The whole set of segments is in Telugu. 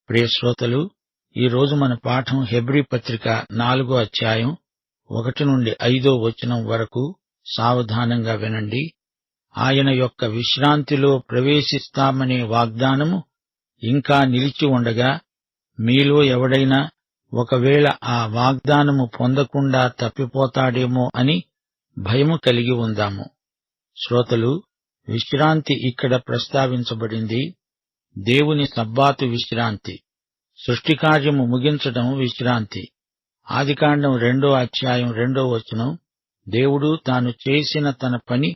ప్రియ శ్రోతలు, ఈరోజు మన పాఠం హెబ్రీ పత్రిక 4వ అధ్యాయం 1 నుండి 5వ వచనం వరకు. సావధానంగా వినండి. ఆయన యొక్క విశ్రాంతిలో ప్రవేశిస్తామనే వాగ్దానము ఇంకా నిలిచి ఉండగా, మీలో ఎవడైనా ఒకవేళ ఆ వాగ్దానము పొందకుండా తప్పిపోతాడేమో అని భయము కలిగి ఉందాము. శ్రోతలు, విశ్రాంతి ఇక్కడ ప్రస్తావించబడింది. దేవుని సబ్బాతు విశ్రాంతి, సృష్టికార్యము ముగించడం విశ్రాంతి. ఆదికాండం 2వ అధ్యాయం 2వ వచనం, దేవుడు తాను చేసిన తన పని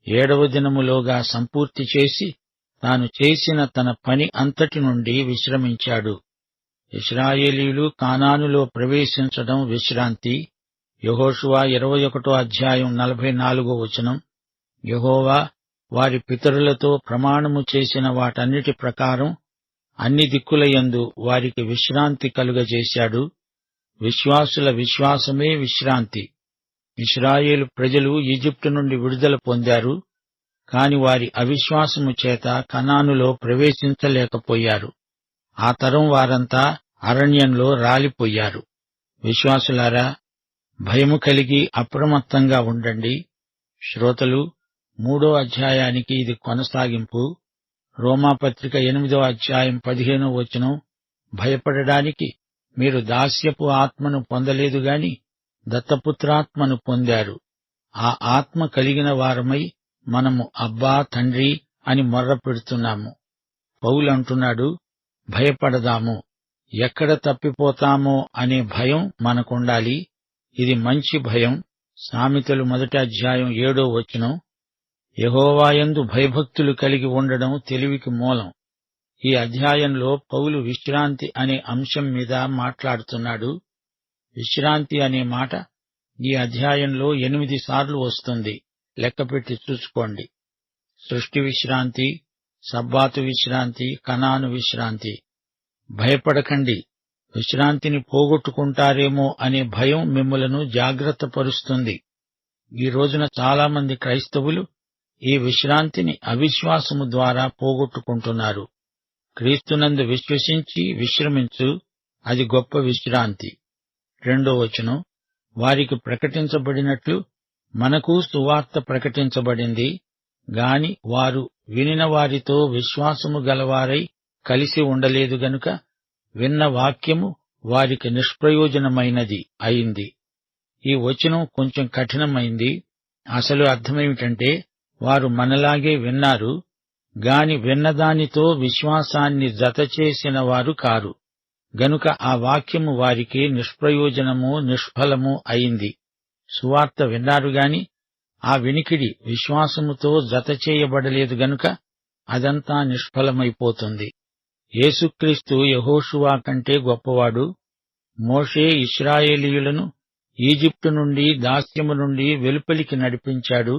7వ దినములోగా సంపూర్తి చేసి తాను చేసిన తన పని అంతటి నుండి విశ్రమించాడు. ఇశ్రాయేలీయులు కానానులో ప్రవేశించడం విశ్రాంతి. యెహోషువ 21వ అధ్యాయం 44వ వచనం, యెహోవా వారి పితరులతో ప్రమాణము చేసిన వాటన్నిటి ప్రకారం అన్ని దిక్కులయందు వారికి విశ్రాంతి కలుగజేశాడు. విశ్వాసుల విశ్వాసమే విశ్రాంతి. ఇశ్రాయేలు ప్రజలు ఈజిప్టు నుండి విడుదల పొందారు, కాని వారి అవిశ్వాసము చేత కనానులో ప్రవేశించలేకపోయారు. ఆ తరం వారంతా అరణ్యంలో రాలిపోయారు. విశ్వాసులారా, భయము కలిగి అప్రమత్తంగా ఉండండి. శ్రోతలు, 3వ అధ్యాయానికి ఇది కొనసాగింపు. రోమాపత్రిక 8వ అధ్యాయం 15వ వచనం, భయపడడానికి మీరు దాస్యపు ఆత్మను పొందలేదు గాని దత్తపుత్రాత్మను పొందారు. ఆ ఆత్మ కలిగిన వారమై మనము అబ్బా తండ్రి అని మొర్ర పెడుతున్నాము. పౌలు అంటున్నాడు, భయపడదాము. ఎక్కడ తప్పిపోతామో అనే భయం మనకుండాలి. ఇది మంచి భయం. సామెతలు 1వ అధ్యాయం 7వ వచనం, యెహోవాయందు భయభక్తులు కలిగి ఉండడం తెలివికి మూలం. ఈ అధ్యాయంలో పౌలు విశ్రాంతి అనే అంశం మీద మాట్లాడుతున్నాడు. విశ్రాంతి అనే మాట ఈ అధ్యాయంలో 8 సార్లు వస్తుంది. లెక్కపెట్టి చూసుకోండి. సృష్టి విశ్రాంతి, సబ్బాతు విశ్రాంతి, కనాను విశ్రాంతి. భయపడకండి. విశ్రాంతిని పోగొట్టుకుంటారేమో అనే భయం మిమ్ములను జాగ్రత్తపరుస్తుంది. ఈ రోజున చాలామంది క్రైస్తవులు ఈ విశ్రాంతిని అవిశ్వాసము ద్వారా పోగొట్టుకుంటున్నారు. క్రీస్తునందు విశ్వసించి విశ్రమించు, అది గొప్ప విశ్రాంతి. 2వ వచనం, వారికి ప్రకటించబడినట్లు మనకు సువార్త ప్రకటించబడింది గాని వారు వినిన వారితో విశ్వాసము గలవారై కలిసి ఉండలేదు గనుక విన్న వాక్యము వారికి నిష్ప్రయోజనమైనది అయింది. ఈ వచనం కొంచెం కఠినమైంది. అసలు అర్థమేమిటంటే, వారు మనలాగే విన్నారు గాని విన్నదానితో విశ్వాసాన్ని జతచేసిన వారు కారు. గనుక ఆ వాక్యము వారికి నిష్ప్రయోజనము, నిష్ఫలము అయింది. సువార్త విన్నారు గాని ఆ వినికిడి విశ్వాసముతో జతచేయబడలేదు గనుక అదంతా నిష్ఫలమైపోతుంది. యేసుక్రీస్తు యెహోషువ కంటే గొప్పవాడు. మోషే ఇశ్రాయేలీయులను ఈజిప్టు నుండి, దాస్యము నుండి వెలుపలికి నడిపించాడు.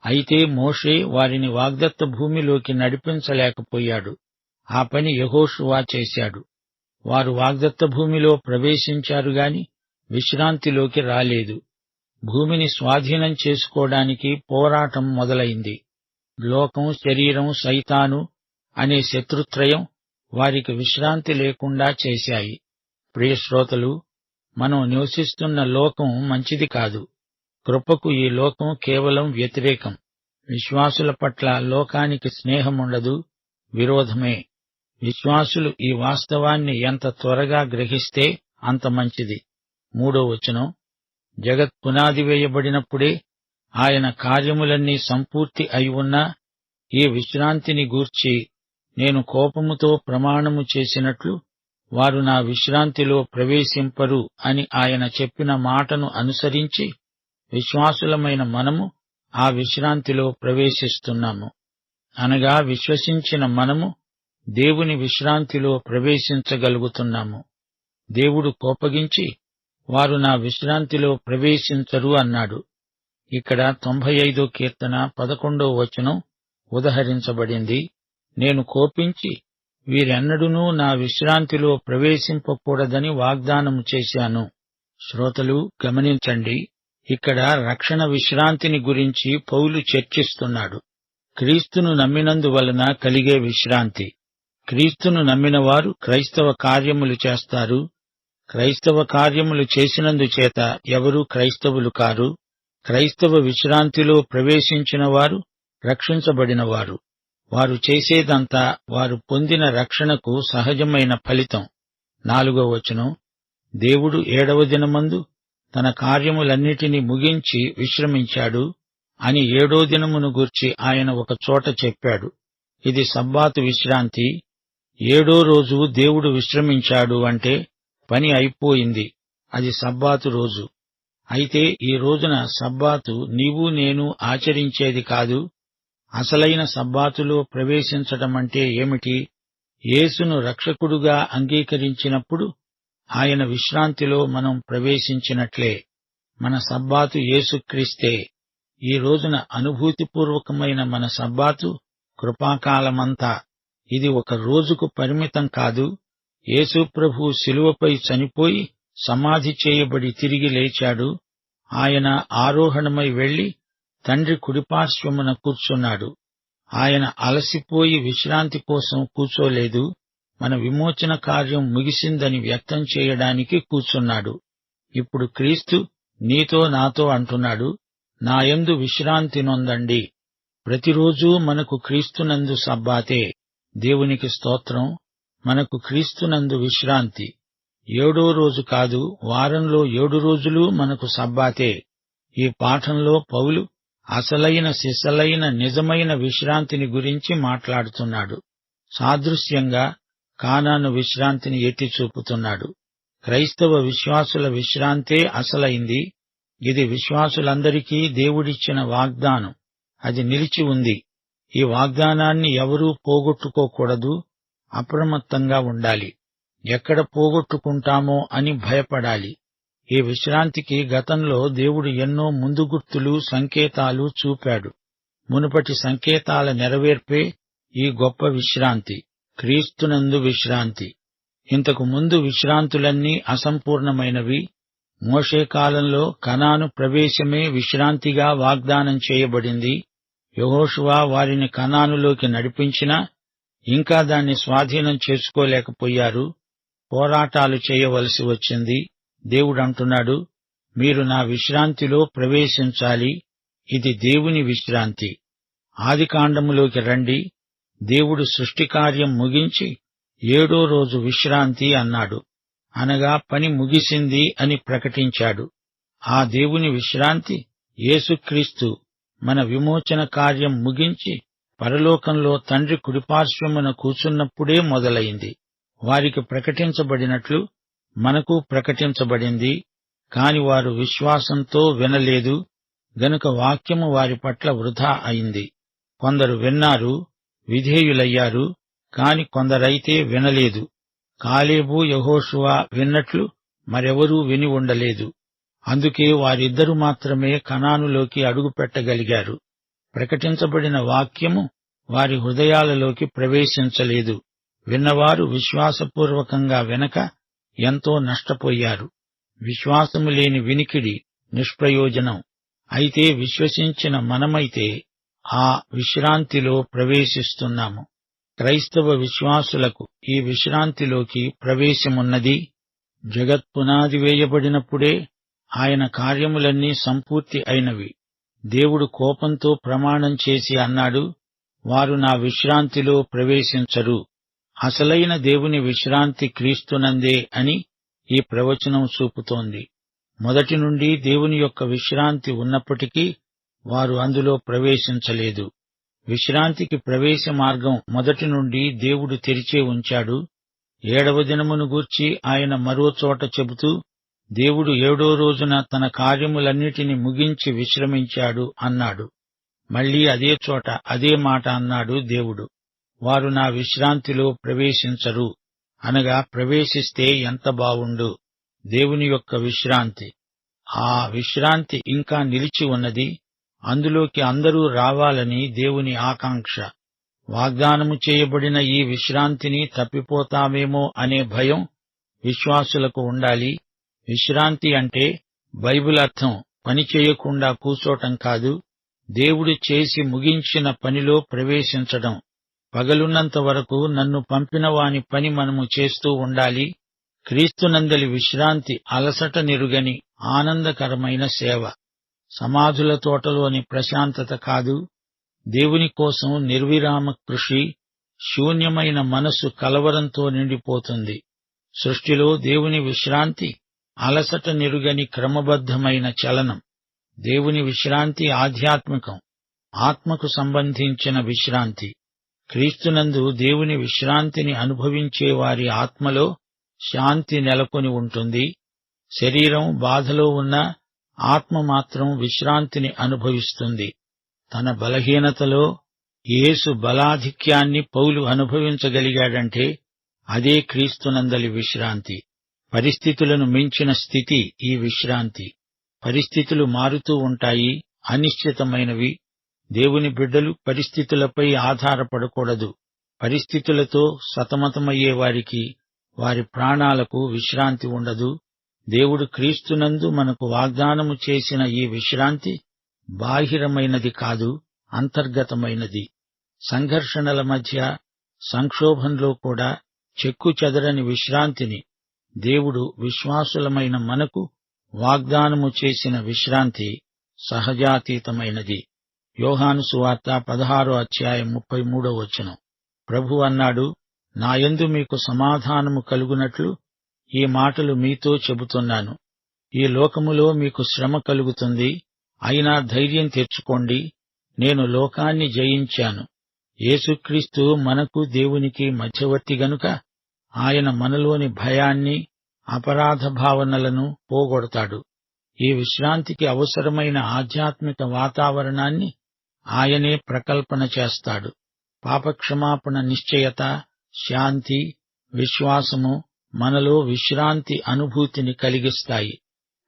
అయితే మోషే వారిని వాగ్దత్త భూమిలోకి నడిపించలేకపోయాడు. ఆ పని యెహోషువ చేశాడు. వారు వాగ్దత్త భూమిలో ప్రవేశించారు గాని విశ్రాంతిలోకి రాలేదు. భూమిని స్వాధీనం చేసుకోవడానికి పోరాటం మొదలైంది. లోకం, శరీరం, సైతాను అనే శత్రుత్రయం వారికి విశ్రాంతి లేకుండా చేశాయి. ప్రియ శ్రోతలు, మనం నివసిస్తున్న లోకం మంచిది కాదు. కృపకు ఈ లోకం కేవలం వ్యతిరేకం. విశ్వాసుల పట్ల లోకానికి స్నేహముండదు, విరోధమే. విశ్వాసులు ఈ వాస్తవాన్ని ఎంత త్వరగా గ్రహిస్తే అంత మంచిది. 3వ వచనం, జగత్ పునాది వేయబడినప్పుడే ఆయన కార్యములన్నీ సంపూర్తి అయి ఉన్నా ఈ విశ్రాంతిని గూర్చి నేను కోపముతో ప్రమాణము చేసినట్లు వారు నా విశ్రాంతిలో ప్రవేశింపరు అని ఆయన చెప్పిన మాటను అనుసరించి విశ్వాసులమైన మనము ఆ విశ్రాంతిలో ప్రవేశిస్తున్నాము. అనగా విశ్వసించిన మనము దేవుని విశ్రాంతిలో ప్రవేశించగలుగుతున్నాము. దేవుడు కోపగించి వారు నా విశ్రాంతిలో ప్రవేశించరు అన్నాడు. ఇక్కడ 95వ కీర్తన 11వ వచనం ఉదహరించబడింది. నేను కోపించి వీరెన్నడూనూ నా విశ్రాంతిలో ప్రవేశింపకూడదని వాగ్దానము చేశాను. శ్రోతలు గమనించండి, ఇక్కడ రక్షణ విశ్రాంతిని గురించి పౌలు చర్చిస్తున్నాడు. క్రీస్తును నమ్మినందువలన కలిగే విశ్రాంతి. క్రీస్తును నమ్మినవారు క్రైస్తవ కార్యములు చేస్తారు. క్రైస్తవ కార్యములు చేసినందుచేత ఎవరూ క్రైస్తవులు కారు. క్రైస్తవ విశ్రాంతిలో ప్రవేశించిన వారు రక్షించబడినవారు. వారు చేసేదంతా వారు పొందిన రక్షణకు సహజమైన ఫలితం. 4వ వచనం, దేవుడు 7వ దినమందు తన కార్యములన్నిటినీ ముగించి విశ్రమించాడు అని 7వ దినమును గూర్చి ఆయన ఒక చోట చెప్పాడు. ఇది సబ్బాతు విశ్రాంతి. 7వ రోజు దేవుడు విశ్రమించాడు అంటే పని అయిపోయింది. అది సబ్బాతు రోజు. అయితే ఈ రోజున సబ్బాతు నీవు నేను ఆచరించేది కాదు. అసలైన సబ్బాతులో ప్రవేశించటమంటే ఏమిటి? యేసును రక్షకుడుగా అంగీకరించినప్పుడు ఆయన విశ్రాంతిలో మనం ప్రవేశించినట్లే. మన సబ్బాతు యేసుక్రీస్తే. ఈ రోజున అనుభూతిపూర్వకమైన మన సబ్బాతు కృపాకాలమంతా. ఇది ఒక రోజుకు పరిమితం కాదు. యేసు ప్రభువు శిలువపై చనిపోయి సమాధి చేయబడి తిరిగి లేచాడు. ఆయన ఆరోహణమై వెళ్లి తండ్రి కుడిపార్శ్వమున కూర్చున్నాడు. ఆయన అలసిపోయి విశ్రాంతి కోసం కూర్చోలేదు. మన విమోచన కార్యం ముగిసిందని వ్యక్తం చేయడానికి కూర్చున్నాడు. ఇప్పుడు క్రీస్తు నీతో నాతో అంటున్నాడు, నాయందు విశ్రాంతి నొందండి. ప్రతిరోజూ మనకు క్రీస్తునందు సబ్బాతే. దేవునికి స్తోత్రం. మనకు క్రీస్తునందు విశ్రాంతి. 7వ రోజు కాదు, వారంలో 7 రోజులు మనకు సబ్బాతే. ఈ పాఠంలో పౌలు అసలైన సిసలైన నిజమైన విశ్రాంతిని గురించి మాట్లాడుతున్నాడు. సాదృశ్యంగా కానాను విశ్రాంతిని ఎత్తి చూపుతున్నాడు. క్రైస్తవ విశ్వాసుల విశ్రాంతే అసలైంది. ఇది విశ్వాసులందరికీ దేవుడిచ్చిన వాగ్దానం. అది నిలిచి ఉంది. ఈ వాగ్దానాన్ని ఎవరూ పోగొట్టుకోకూడదు. అప్రమత్తంగా ఉండాలి. ఎక్కడ పోగొట్టుకుంటామో అని భయపడాలి. ఈ విశ్రాంతికి గతంలో దేవుడు ఎన్నో ముందు గుర్తులు, సంకేతాలు చూపాడు. మునుపటి సంకేతాల నెరవేర్పే ఈ గొప్ప విశ్రాంతి, క్రీస్తునందు విశ్రాంతి. ఇంతకు ముందు విశ్రాంతులన్నీ అసంపూర్ణమైనవి. మోషే కాలంలో కనాను ప్రవేశమే విశ్రాంతిగా వాగ్దానం చేయబడింది. యెహోషువ వారిని కనానులోకి నడిపించినా ఇంకా దాన్ని స్వాధీనం చేసుకోలేకపోయారు. పోరాటాలు చేయవలసి వచ్చింది. దేవుడంటున్నాడు, మీరు నా విశ్రాంతిలో ప్రవేశించాలి. ఇది దేవుని విశ్రాంతి. ఆదికాండములోకి రండి. దేవుడు సృష్టికార్యం ముగించి 7వ రోజు విశ్రాంతి అన్నాడు. అనగా పని ముగిసింది అని ప్రకటించాడు. ఆ దేవుని విశ్రాంతి యేసుక్రీస్తు మన విమోచన కార్యం ముగించి పరలోకంలో తండ్రి కుడిపార్శ్వమున కూర్చున్నప్పుడే మొదలైంది. వారికి ప్రకటించబడినట్లు మనకు ప్రకటించబడింది. కాని వారు విశ్వాసంతో వినలేదు గనుక వాక్యము వారి పట్ల వృధా అయింది. కొందరు విన్నారు, విధేయులయ్యారు. కాని కొందరైతే వినలేదు. కాలేబు, యెహోషువ విన్నట్లు మరెవరూ విని ఉండలేదు. అందుకే వారిద్దరు మాత్రమే కనానులోకి అడుగుపెట్టగలిగారు. ప్రకటించబడిన వాక్యము వారి హృదయాలలోకి ప్రవేశించలేదు. విన్నవారు విశ్వాసపూర్వకంగా వినక ఎంతో నష్టపోయారు. విశ్వాసము లేని వినికిడి నిష్ప్రయోజనం. అయితే విశ్వసించిన మనమైతే ఆ విశ్రాంతిలో ప్రవేశిస్తున్నాము. క్రైస్తవ విశ్వాసులకు ఈ విశ్రాంతిలోకి ప్రవేశమున్నది. జగత్పునాది వేయబడినప్పుడే ఆయన కార్యములన్నీ సంపూర్తి అయినవి. దేవుడు కోపంతో ప్రమాణం చేసి అన్నాడు, వారు నా విశ్రాంతిలో ప్రవేశించరు. అసలైన దేవుని విశ్రాంతి క్రీస్తునందే అని ఈ ప్రవచనం చూపుతోంది. మొదటి నుండి దేవుని యొక్క విశ్రాంతి ఉన్నప్పటికీ వారు అందులో ప్రవేశించలేదు. విశ్రాంతికి ప్రవేశ మార్గం మొదటి నుండి దేవుడు తెరిచే ఉంచాడు. 7వ దినమును గూర్చి ఆయన మరో చోట చెబుతూ, దేవుడు 7వ రోజున తన కార్యములన్నిటినీ ముగించి విశ్రమించాడు అన్నాడు. మళ్లీ అదే చోట అదే మాట అన్నాడు దేవుడు, వారు నా విశ్రాంతిలో ప్రవేశించరు. అనగా ప్రవేశిస్తే ఎంత బావుండు. దేవుని యొక్క విశ్రాంతి, ఆ విశ్రాంతి ఇంకా నిలిచి ఉన్నది. అందులోకి అందరూ రావాలని దేవుని ఆకాంక్ష. వాగ్దానము చేయబడిన ఈ విశ్రాంతిని తప్పిపోతామేమో అనే భయం విశ్వాసులకు ఉండాలి. విశ్రాంతి అంటే బైబిల్ అర్థం పని చేయకుండా కూర్చోటం కాదు, దేవుడు చేసి ముగించిన పనిలో ప్రవేశించడం. పగలున్నంత వరకు నన్ను పంపిన వాని పని మనము చేస్తూ ఉండాలి. క్రీస్తునందలి విశ్రాంతి అలసట నిరుగని ఆనందకరమైన సేవ. సమాధుల తోటలోని ప్రశాంతత కాదు, దేవుని కోసం నిర్విరామ కృషి. శూన్యమైన మనస్సు కలవరంతో నిండిపోతుంది. సృష్టిలో దేవుని విశ్రాంతి అలసట నిరుగని క్రమబద్ధమైన చలనం. దేవుని విశ్రాంతి ఆధ్యాత్మికం, ఆత్మకు సంబంధించిన విశ్రాంతి. క్రీస్తునందు దేవుని విశ్రాంతిని అనుభవించే వారి ఆత్మలో శాంతి నెలకొని ఉంటుంది. శరీరం బాధలో ఉన్న ఆత్మ మాత్రం విశ్రాంతిని అనుభవిస్తుంది. తన బలహీనతలో యేసు బలాధిక్యాన్ని పౌలు అనుభవించగలిగాడంటే అదే క్రీస్తునందలి విశ్రాంతి. పరిస్థితులను మించిన స్థితి ఈ విశ్రాంతి. పరిస్థితులు మారుతూ ఉంటాయి, అనిశ్చితమైనవి. దేవుని బిడ్డలు పరిస్థితులపై ఆధారపడకూడదు. పరిస్థితులతో సతమతమయ్యే వారికి వారి ప్రాణాలకు విశ్రాంతి ఉండదు. దేవుడు క్రీస్తునందు మనకు వాగ్దానము చేసిన ఈ విశ్రాంతి బాహిరమైనది కాదు, అంతర్గతమైనది. సంఘర్షణల మధ్య, సంక్షోభంలో కూడా చెక్కుచెదరని విశ్రాంతిని దేవుడు విశ్వాసులమైన మనకు వాగ్దానము చేసిన విశ్రాంతి సహజాతీతమైనది. యోహాను సువార్త 16:33 ప్రభు అన్నాడు, నాయందు మీకు సమాధానము కలుగునట్లు ఈ మాటలు మీతో చెబుతున్నాను. ఈ లోకములో మీకు శ్రమ కలుగుతుంది, అయినా ధైర్యం తెచ్చుకోండి, నేను లోకాన్ని జయించాను. యేసుక్రీస్తు మనకు దేవునికి మధ్యవర్తి గనుక ఆయన మనలోని భయాన్ని, అపరాధ భావనలను పోగొడతాడు. ఈ విశ్రాంతికి అవసరమైన ఆధ్యాత్మిక వాతావరణాన్ని ఆయనే ప్రకల్పన చేస్తాడు. పాపక్షమాపణ నిశ్చయత, శాంతి, విశ్వాసము మనలో విశ్రాంతి అనుభూతిని కలిగిస్తాయి.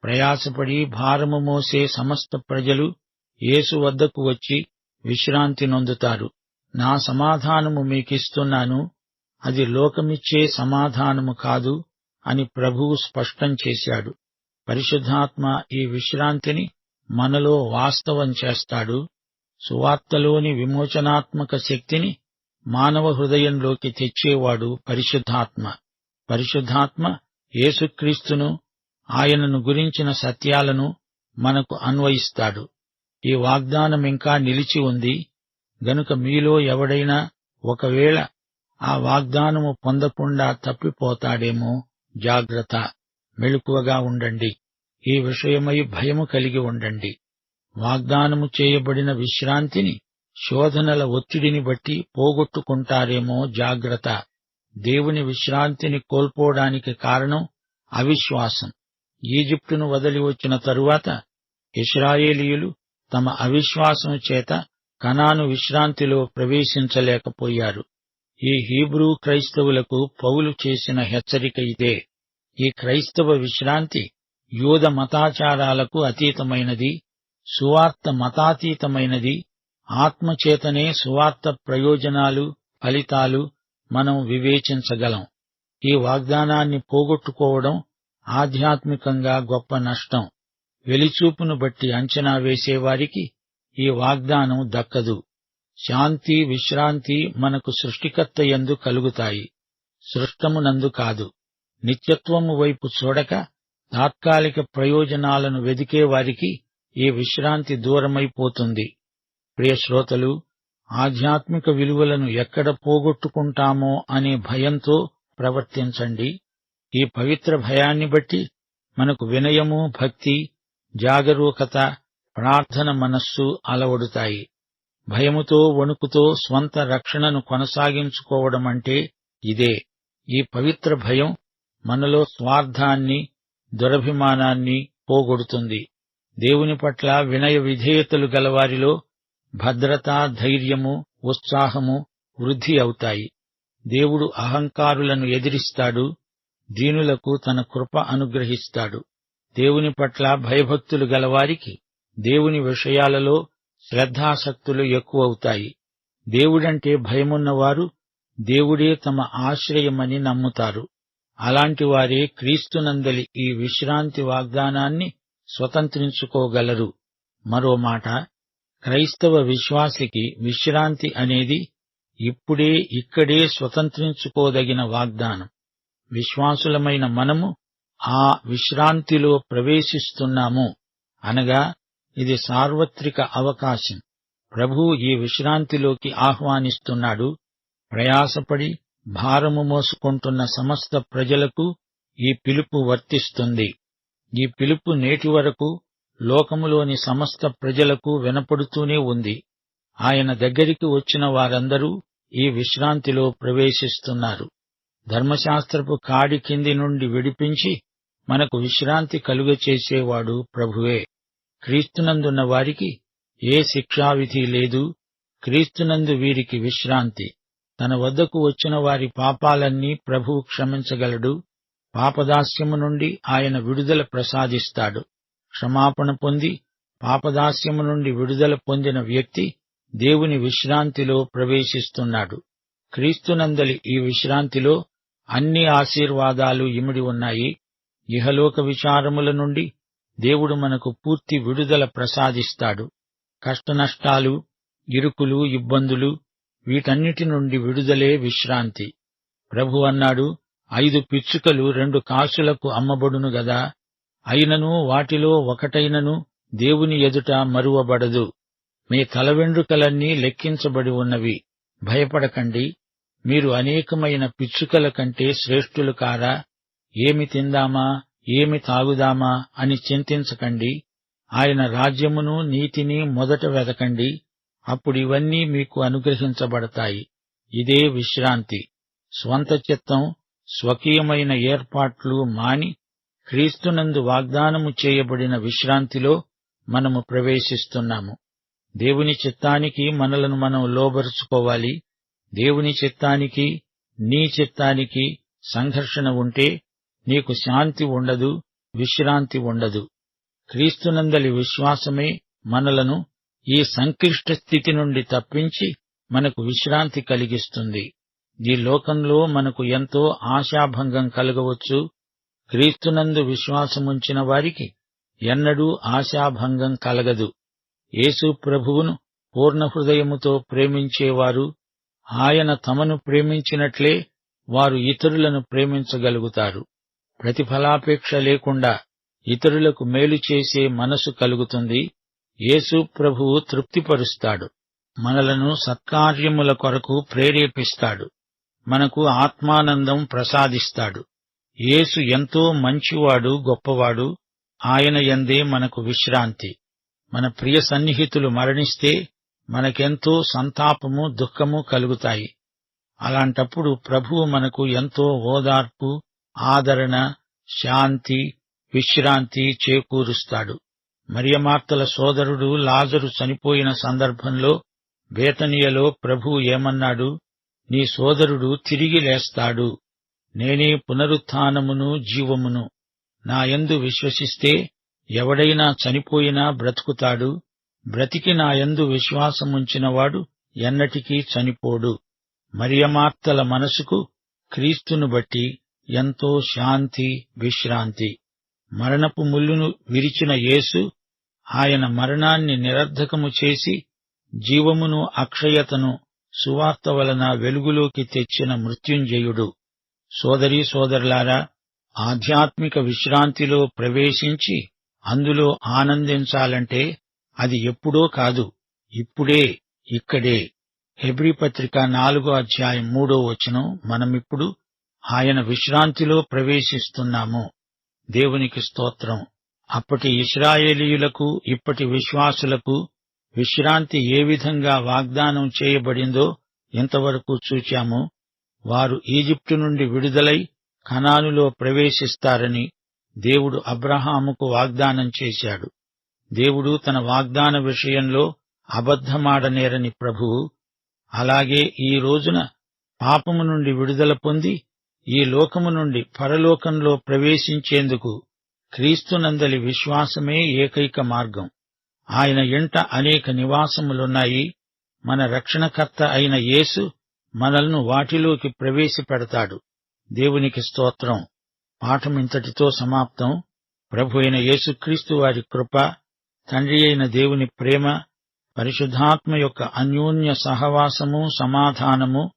ప్రయాసపడి భారము మోసే సమస్త ప్రజలు యేసు వద్దకు వచ్చి విశ్రాంతి నొందుతారు. నా సమాధానము మీకిస్తున్నాను, అది లోకమిచ్చే సమాధానము కాదు అని ప్రభువు స్పష్టం చేశాడు. పరిశుద్ధాత్మ ఈ విశ్రాంతిని మనలో వాస్తవం చేస్తాడు. సువార్తలోని విమోచనాత్మక శక్తిని మానవ హృదయంలోకి తెచ్చేవాడు పరిశుద్ధాత్మ. పరిశుద్ధాత్మ యేసుక్రీస్తును, ఆయనను గురించిన సత్యాలను మనకు అన్వయిస్తాడు. ఈ వాగ్దానమింకా నిలిచి ఉంది గనుక మీలో ఎవడైనా ఒకవేళ ఆ వాగ్దానము పొందకుండా తప్పిపోతాడేమో, జాగ్రత్త, మెలకువగా ఉండండి. ఈ విషయమై భయము కలిగి ఉండండి. వాగ్దానము చేయబడిన విశ్రాంతిని శోధనల ఒత్తిడిని బట్టి పోగొట్టుకుంటారేమో, జాగ్రత్త. దేవుని విశ్రాంతిని కోల్పోవడానికి కారణం అవిశ్వాసం. ఈజిప్టును వదిలి వచ్చిన తరువాత ఇశ్రాయేలీయులు తమ అవిశ్వాసం చేత కనాను విశ్రాంతిలో ప్రవేశించలేకపోయారు. ఈ హీబ్రూ క్రైస్తవులకు పౌలు చేసిన హెచ్చరిక ఇదే. ఈ క్రైస్తవ విశ్రాంతి యూద మతాచారాలకు అతీతమైనది, సువార్త మతాతీతమైనది. ఆత్మచేతనే సువార్త ప్రయోజనాలు, ఫలితాలు మనం వివేచించగలం. ఈ వాగ్దానాన్ని పోగొట్టుకోవడం ఆధ్యాత్మికంగా గొప్ప నష్టం. వెలిచూపును బట్టి అంచనా వేసేవారికి ఈ వాగ్దానం దక్కదు. శాంతి, విశ్రాంతి మనకు సృష్టికర్త యందు కలుగుతాయి, సృష్టమునందు కాదు. నిత్యత్వము వైపు చూడక తాత్కాలిక ప్రయోజనాలను వెదికేవారికి ఈ విశ్రాంతి దూరమైపోతుంది. ప్రియశ్రోతలు, ఆధ్యాత్మిక విలువలను ఎక్కడ పోగొట్టుకుంటామో అనే భయంతో ప్రవర్తించండి. ఈ పవిత్ర భయాన్ని బట్టి మనకు వినయము, భక్తి, జాగరూకత, ప్రార్థన మనస్సు అలవడుతాయి. భయముతో, వణుకుతో స్వంత రక్షణను కొనసాగించుకోవడమంటే ఇదే. ఈ పవిత్ర భయం మనలో స్వార్థాన్ని, దురభిమానాన్ని పోగొడుతుంది. దేవుని పట్ల వినయ విధేయతలు గలవారిలో భద్రత, ధైర్యము, ఉత్సాహము వృద్ధి అవుతాయి. దేవుడు అహంకారులను ఎదిరిస్తాడు, దీనులకు తన కృప అనుగ్రహిస్తాడు. దేవుని పట్ల భయభక్తులు గలవారికి దేవుని విషయాలలో శ్రద్ధాసక్తులు ఎక్కువవుతాయి. దేవుడంటే భయమున్నవారు దేవుడే తమ ఆశ్రయమని నమ్ముతారు. అలాంటి వారే క్రీస్తునందలి ఈ విశ్రాంతి వాగ్దానాన్ని స్వతంత్రించుకోగలరు. మరో మాట, క్రైస్తవ విశ్వాసికి విశ్రాంతి అనేది ఇప్పుడే ఇక్కడే స్వతంత్రించుకోదగిన వాగ్దానం. విశ్వాసులమైన మనము ఆ విశ్రాంతిలో ప్రవేశిస్తున్నాము. అనగా ఇది సార్వత్రిక అవకాశం. ప్రభువు ఈ విశ్రాంతిలోకి ఆహ్వానిస్తున్నాడు. ప్రయాసపడి భారము మోసుకొంటున్న సమస్త ప్రజలకు ఈ పిలుపు వర్తిస్తుంది. ఈ పిలుపు నేటి వరకు లోకములోని సమస్త ప్రజలకు వినపడుతూనే ఉంది. ఆయన దగ్గరికి వచ్చిన వారందరూ ఈ విశ్రాంతిలో ప్రవేశిస్తున్నారు. ధర్మశాస్త్రపు కాడి కింది నుండి విడిపించి మనకు విశ్రాంతి కలుగచేసేవాడు ప్రభువే. క్రీస్తునందున్న వారికి ఏ శిక్షావిధి లేదు. క్రీస్తునందు వీరికి విశ్రాంతి. తన వద్దకు వచ్చిన వారి పాపాలన్నీ ప్రభువు క్షమించగలడు. పాపదాస్యము నుండి ఆయన విడుదల ప్రసాదిస్తాడు. క్షమాపణ పొంది పాపదాస్యము నుండి విడుదల పొందిన వ్యక్తి దేవుని విశ్రాంతిలో ప్రవేశిస్తున్నాడు. క్రీస్తునందలి ఈ విశ్రాంతిలో అన్ని ఆశీర్వాదాలు ఇమిడి ఉన్నాయి. ఇహలోక విచారముల నుండి దేవుడు మనకు పూర్తి విడుదల ప్రసాదిస్తాడు. కష్టనష్టాలు, ఇరుకులు, ఇబ్బందులు వీటన్నిటి నుండి విడుదలే విశ్రాంతి. ప్రభు అన్నాడు, 5 పిచ్చుకలు 2 కాసులకు అమ్మబడును గదా, అయినను వాటిలో ఒకటైనను దేవుని ఎదుట మరువబడదు. మీ తలవెండ్రుకలన్నీ లెక్కించబడి ఉన్నవి. భయపడకండి. మీరు అనేకమైన పిచ్చుకల కంటే శ్రేష్ఠులు కారా? ఏమి తిందామా, ఏమి తాగుదామా అని చింతించకండి. ఆయన రాజ్యమును నీతిని మొదట వెదకండి. అప్పుడు ఇవన్నీ మీకు అనుగ్రహించబడతాయి. ఇదే విశ్రాంతి. స్వంత చిత్తం, స్వకీయమైన ఏర్పాట్లు మాని క్రీస్తునందు వాగ్దానము చేయబడిన విశ్రాంతిలో మనము ప్రవేశిస్తున్నాము. దేవుని చిత్తానికి మనలను మనం లోబరుచుకోవాలి. దేవుని చిత్తానికి, నీ చిత్తానికి సంఘర్షణ ఉంటే నీకు శాంతి ఉండదు, విశ్రాంతి ఉండదు. క్రీస్తునందలి విశ్వాసమే మనలను ఈ సంక్లిష్ట స్థితి నుండి తప్పించి మనకు విశ్రాంతి కలిగిస్తుంది. ఈ లోకంలో మనకు ఎంతో ఆశాభంగం కలగవచ్చు. క్రీస్తునందు విశ్వాసముంచిన వారికి ఎన్నడూ ఆశాభంగం కలగదు. యేసు ప్రభువును పూర్ణ హృదయముతో ప్రేమించేవారు ఆయన తమను ప్రేమించినట్లే వారు ఇతరులను ప్రేమించగలుగుతారు. ప్రతిఫలాపేక్ష లేకుండా ఇతరులకు మేలు చేసే మనసు కలుగుతుంది. యేసు ప్రభువు తృప్తిపరుస్తాడు. మనలను సత్కార్యముల కొరకు ప్రేరేపిస్తాడు. మనకు ఆత్మానందం ప్రసాదిస్తాడు. యేసు ఎంతో మంచివాడు, గొప్పవాడు. ఆయన యందే మనకు విశ్రాంతి. మన ప్రియ సన్నిహితులు మరణిస్తే మనకెంతో సంతాపము, దుఃఖము కలుగుతాయి. అలాంటప్పుడు ప్రభువు మనకు ఎంతో ఓదార్పు, ఆదరణ, శాంతి, విశ్రాంతి చేకూరుస్తాడు. మరియమార్తల సోదరుడు లాజరు చనిపోయిన సందర్భంలో బేతనియలో ప్రభువు ఏమన్నాడు? నీ సోదరుడు తిరిగి లేస్తాడు. నేనే పునరుత్థానమును జీవమును. నాయందు విశ్వసిస్తే ఎవడైనా చనిపోయినా బ్రతుకుతాడు. బ్రతికి నాయందు విశ్వాసముంచినవాడు ఎన్నటికీ చనిపోడు. మరియమార్తల మనసుకు క్రీస్తును బట్టి ఎంతో శాంతి, విశ్రాంతి. మరణపు ముల్లును విరిచిన యేసు ఆయన మరణాన్ని నిరర్ధకము చేసి జీవమును, అక్షయతను సువార్త వలన వెలుగులోకి తెచ్చిన మృత్యుంజయుడు. సోదరీ సోదరులారా, ఆధ్యాత్మిక విశ్రాంతిలో ప్రవేశించి అందులో ఆనందించాలంటే అది ఎప్పుడో కాదు, ఇప్పుడే, ఇక్కడే. హెబ్రీ పత్రిక 4:3 మనమిప్పుడు ఆయన విశ్రాంతిలో ప్రవేశిస్తున్నాము. దేవునికి స్తోత్రం. అప్పటి ఇశ్రాయేలీయులకు, ఇప్పటి విశ్వాసులకు విశ్రాంతి ఏ విధంగా వాగ్దానం చేయబడిందో ఇంతవరకు చూచాము. వారు ఈజిప్టు నుండి విడుదలై కనానులో ప్రవేశిస్తారని దేవుడు అబ్రహాముకు వాగ్దానం చేశాడు. దేవుడు తన వాగ్దాన విషయంలో అబద్ధమాడనేరని ప్రభువు. అలాగే ఈ రోజున పాపము నుండి విడుదల పొంది ఈ లోకము నుండి పరలోకంలో ప్రవేశించేందుకు క్రీస్తునందలి విశ్వాసమే ఏకైక మార్గం. ఆయన ఇంట అనేక నివాసములున్నాయి. మన రక్షణకర్త అయిన యేసు మనల్ని వాటిలోకి ప్రవేశపెడతాడు. దేవునికి స్తోత్రం. పాఠమింతటితో సమాప్తం. ప్రభు అయిన యేసుక్రీస్తు వారి కృప, తండ్రి అయిన దేవుని ప్రేమ, పరిశుద్ధాత్మ యొక్క అన్యోన్య సహవాసము, సమాధానము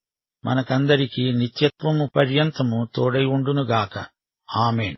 మనకందరికీ నిత్యత్వము పర్యంతము తోడై ఉండునుగాక. ఆమేన్.